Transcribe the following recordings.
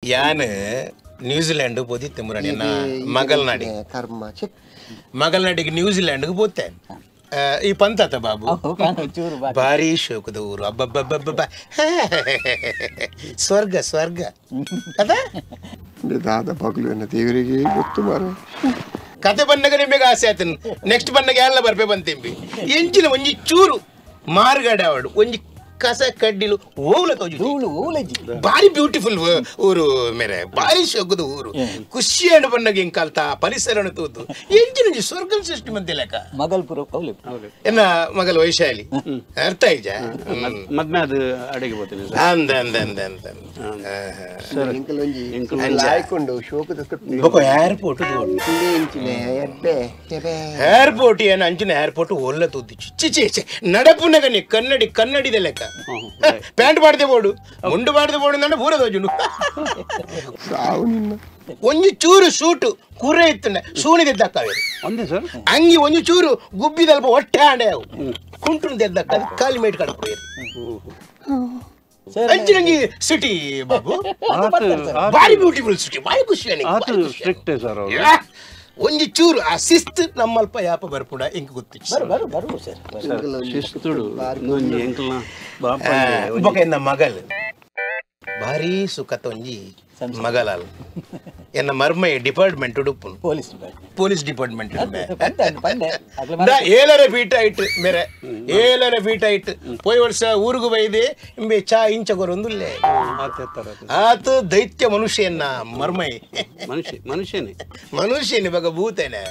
ಯಾನ್ ನ್ಯೂಜಿಲೆಂಡ್ ಬೋದಿತ್ತೆ ಮುರಾಣಿ ಮಗಲ್ನಾಡಿ ಮಗಲ್ನಾಡಿಗೆ ನ್ಯೂಜಿಲೆಂಡ್ಗೆ ಬೋತೆ ಈ ಪಂತಾತ ಬಾಬು ಭಾರಿ ಶೋಕದ ಊರು ಅಬ್ಬಬ್ಬಬ್ಬಬ್ಬ ಸ್ವರ್ಗ ಸ್ವರ್ಗ ಅದ ದೇವರಿಗೆ ಗೊತ್ತು ಮಾರ ಕತೆ ಬಂದಾಗ ನಿಮಗೆ ಆಸೆ ಆತನ್ ನೆಕ್ಸ್ಟ್ ಬಂದಾಗ ಎಲ್ಲ ಬರ್ಬೇ ಬಂತಿಂಬಿ ಎಂಚಿನ ಒಂಜಿ ಚೂರು ಮಾರ್ಗಡೆ ಅವಡು ಒಂಜಿ ಕಸ ಕಡ್ಡಿಲು ಓಲ ಭಾರಿ ಬ್ಯೂಟಿಫುಲ್ ಊರು ಮೇರೆ ಭಾರಿ ಶೋಕದ ಊರು ಖುಷಿ ಹಣ್ಣು ಬಂದಾಗ ಹಿಂಗ್ ಕಲ್ತ ಪರಿಸರ ತೋದು ಎಂಚಿನ ಸ್ವರ್ಗಂ ಸೃಷ್ಟಿ ಮಂದಿ ಲೆಕ್ಕ ಮಗಲ್ಪುರ ಎನ್ನ ಮಗಲ ವೈಶಾಲಿ ಅರ್ಥ ಐಜ ಮದ್ಮೆ ಅದು ಅಡಿಗೆ ಬರ್ತೀನಿ ಅಂದ ಅಂದ ಅಂದ ಅಂದ ಏರ್ಪೋರ್ಟ್ ಏರ್ಪೋರ್ಟ್ ಏನು ಅಂಚಿನ ಏರ್ಪೋರ್ಟ್ ಒಲ್ಲ ತೂದಿ ಚಿಚಿ ನಡಪುನಗನಿ ಕನ್ನಡಿ ಕನ್ನಡಿದ ಲೆಕ್ಕ ಪ್ಯಾಂಟ್ ಬಾಡ್ದೆ ಬೋಡು ಮುಂಡು ಬಾಡ್ದೆ ಬೋಡು ಅಂದ್ರೆ ಬೂರದ ಹೋಜುಂಡು ಒಂಜಿ ಚೂರು ಸೂಟು ಕುರೆ ಇತ್ತಂಡೆ ಸೂಣಿದೆದ್ದಕ್ಕವೇರು ಅಂಗಿ ಒಂಜಿ ಚೂರು ಗುಬ್ಬಿದಲ್ಪ ಹೊಟ್ಟೆ ಆಂಡೆ ಅವು ಕುಂಟು ತೆದ್ದಕ್ಕ ಕಾಲಿ ಮೇಟ್ ಕಡಕೋರು ಅಂಚಿನಂಗಿ ಸಿಟಿ ಬಾಬು ಭಾರಿ ಬ್ಯೂಟಿಫುಲ್ ಸಿಟಿ ಭಾರಿ ಖುಷಿ ಒಂಜಿ ಚೂರು ಆ ಶಿಸ್ತು ನಮ್ಮಲ್ಪ ಯಾಪ ಬರ್ಪುಡ ಇಂಕ ಗೊತ್ತಿತ್ತು ಎನ್ನ ಮಗಲ್ ಭಾರಿ ಸುಖತ ಒಂಜಿ ಮಗಲಾಲ್ ಎನ್ನ ಮರ್ಮೈ ಡಿಪಾರ್ಟ್ಮೆಂಟ್ ಉಡುಪುನು ಪೊಲೀಸ್ ಡಿಪಾರ್ಟ್ಮೆಂಟ್ ಏಳರ ಫೀಟ್ ಆಯ್ತು ಮೇರೆ ಏಳರ ಫೀಟ್ ಆಯ್ತು ಪೋಯ್ ವರ್ಷ ಊರಿಗೂ ಬೈದೆ ಇಂಬೆ ಚಾ ಇಂಚಗೊರೊಂದುಲ್ಲೆ ಆತ ದೈತ್ಯ ಮನುಷ್ಯನ್ನ ಮರ್ಮೈ ಮನುಷ್ಯನೇ ಬಗ ಭೂತೇನೆ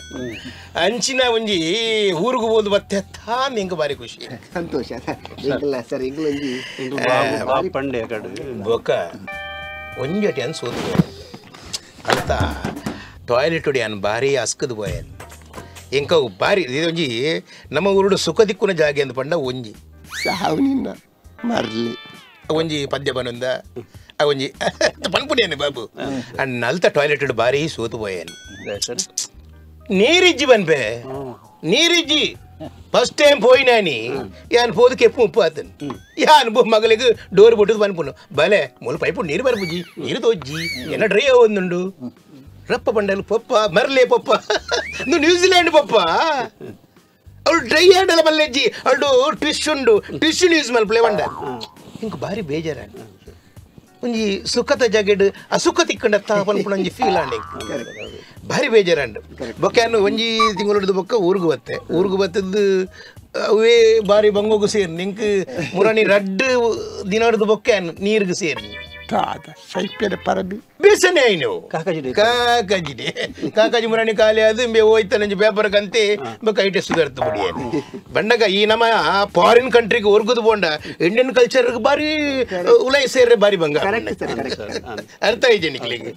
ಅಂಚಿನ ಒಂಜಿ ಊರಿಗೂ ಹೋದ್ ಬತ್ತೆ ನಿಂಗ ಬಾರಿ ಖುಷಿ ಸಂತೋಷ ಬೊಕ್ಕ ಒಂಜಟಿ ಅನ್ ಸೋತು ಅಂತ ಟಾಯ್ಲೆಟ್ ಹೊಡಿ ಅನ್ ಭಾರಿ ಅಸ್ಕದ್ ಬೋಯನ್ ಇಂಕ ಭಾರಿ ಇದೊಂಜಿ ನಮ್ಮ ಊರುಡು ಸುಖ ದಿಕ್ಕುನ ಜಾಗೆ ಅಂದ್ ಪಂಡ ಒಂಜಿ ಸಾವುನಿನ್ನ ಮರ್ಲಿ ಒಂಜಿ ಪದ್ಯ ಬನೊಂದ ಒಂಜಿ ಪನ್ಪುನೇನೆ ಬಾಬು ಅನ್ ನಲ್ತ ಟಾಯ್ಲೆಟ್ ಭಾರಿ ಸೋತು ಬೋಯನ್ ನೀರಿಜ್ಜಿ ಬನ್ಪೆ ನೀರಿಜ್ಜಿ ಫಸ್ಟ್ ಟೈಮ್ పోయినాని యాన్ పోదుకు ఎప్పు ఉప్పు అతను యాన్ మగలికి డోర్ పొట్టుకు పనిపును భలే మూల పైపు నీరు పరుపుజి నీరు తోజ్జి ఎన్న డ్రై అవుందుండు రప్ప పండలు పప్ప మరలే పప్ప నువ్వు న్యూజిలాండ్ పప్ప ಅವಳು ಡ್ರೈ ಆಡಲ್ಲ ಮಲ್ಲೆಜ್ಜಿ ಅವಳು ಟಿಶ್ಯೂ ನ್ಯೂಸ್ ಮೇಲೆ ಪ್ಲೇ ಬಂಡ ಇಂಕ ಭಾರಿ ಬೇಜಾರ ಒಂಜಿ ಸುಖತ ಜಾಗೆಡ್ ಅಸುಖ ತಿಕ್ಕಂಡತ್ತ ಪನ್ಪುಣಂಜಿ ಫೀಲ್ ಆಂಡೆ ಭಾರಿ ಬೇಜಾರಂಡು ಬೊಕ್ಕಾನು ಒಂಜಿ ತಿಂಗಳು ಬೊಕ್ಕ ಊರುಗು ಬತ್ತದ್ದು ಅವೇ ಭಾರಿ ಬಂಗೋಗು ಸೇರಿ ನಿಂಕ್ ಮುರಾಣಿ ರಡ್ಡು ದಿನಡ್ದು ಬೊಕ್ಕಾನು ನೀರಿಗೂ ಸೇರಿ ಬೇಸನೆ ಆಯ್ನು ಕಾಕಾಜಿ ಮುರಾಣಿ ಖಾಲಿ ಅದು ಬೇ ಹೋಯ್ತ ನಂಜಿ ಪೇಪರ್ ಕಂತೆ ಬೊಕ್ಕ ಐಟೆ ಸುಧಾರ್ತು ಬಿಡಿಯೇನು ಬಂಡಗ ಈ ನಮ್ಮ ಫಾರಿನ್ ಕಂಟ್ರಿಗೆ ಹೊರ್ಗುದು ಬೋಂಡ ಇಂಡಿಯನ್ ಕಲ್ಚರ್ ಬಾರಿ ಉಲೈ ಸೇರ್ರೆ ಬಾರಿ ಬಂಗ ಅರ್ಥ ಐತೆ ನಿಕ್ಲಿಗೆ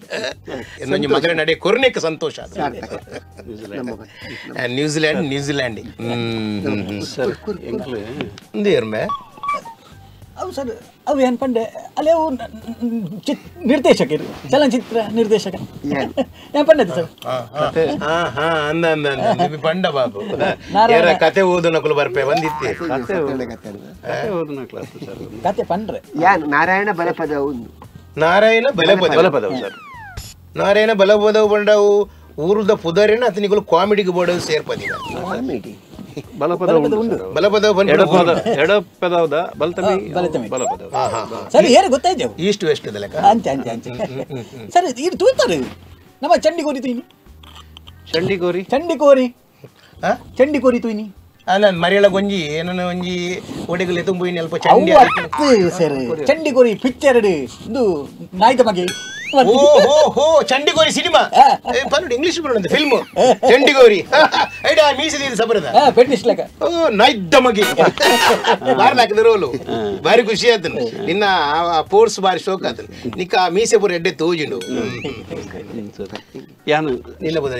ಇನ್ನೊಂದು ಮಗನ ನಡೆ ಕೊರ್ನೆಕ್ ಸಂತೋಷ ನ್ಯೂಜಿಲೆಂಡ್ ದೇರ್ಮೆ ಅವು ಸರ್ ಅವು ಏನು ಪಂಡೆ ಅಲ್ಲೇ ಅವು ನಿರ್ದೇಶಕರು ಚಲನಚಿತ್ರ ನಿರ್ದೇಶಕ ಏನು ಪಂಡದು ಸರ್ ಅಂದ ಪಂಡ ಬಾಬು ಕತೆ ಓದು ನಕಲು ಬರ್ಪೆ ಬಂದಿತ್ತೆ ಕತೆ ಪಂಡ್ರೆ ಯಾನು ನಾರಾಯಣ ಬಲಪದ ನಾರಾಯಣ ಬಲಪದವು ಸರ್ ನಾರಾಯಣ ಬಲಪದವು ಬಂಡವು ಊರದ ಪುದರೇನ ಅತನಿಗಳು ಕಾಮಿಡಿಗೆ ಬೋಡೋದು ಸೇರ್ಪದಿ ಕಾಮಿಡಿ ಸರಿ ಏನು ಗೊತ್ತಾಯ್ತು ಈಸ್ಟ್ ವೆಸ್ಟ್ ಲೆಕ್ಕ ಅಂಚೆ ಸರಿ ಇದು ತೂತಾರೆ ನಮ್ಮ ಚಂಡಿಗೋರಿ ತುಯ್ನಿ ಚಂಡಿಗೋರಿ ತುಯ್ನಿ ಅಲ್ಲ ಮರಿಯಳ ಗೊಂಜಿ ಏನೋ ಒಂಜಿ ಒಡೆಗಲೆ ತುಂಬು ಅಲ್ಪ ಚಂಡಿ ಸರಿ ಚಂಡಿಗೋರಿ ಪಿಕ್ಚರ್ ಇದು ನಾಯ್ತ ಮಗೆ ಓಹೋ ಚಂಡಿಗೋರಿ ಸಿನಿಮಾ ಪನ್ನಡ ಇಂಗ್ಲಿಷ್ ಬರೋಣ ಫಿಲ್ಮ್ ಚಂಡಿಗೋರಿ ಐಡಾ ಮೀಸಿದ ಸಬರದ ಪೆಟ್ನಿಸ್ ಲೆಕ್ಕ ಓ ನಾಯ್ದ ಮಗೆ ಬಾರ್ಲಾಕದ ರೋಲು ಬಾರಿ ಖುಷಿ ಆಯ್ತು ನಿನ್ನ ಪೋರ್ಸ್ ಬಾರಿ ಶೋಕ್ ಆಯ್ತು ನಿಕ್ಕ ಮೀಸೆ ಪೂರ ಎಡ್ಡೆ ತೋಜಿಂಡು ಯಾನು ನಿಲ್ಲ ಬದ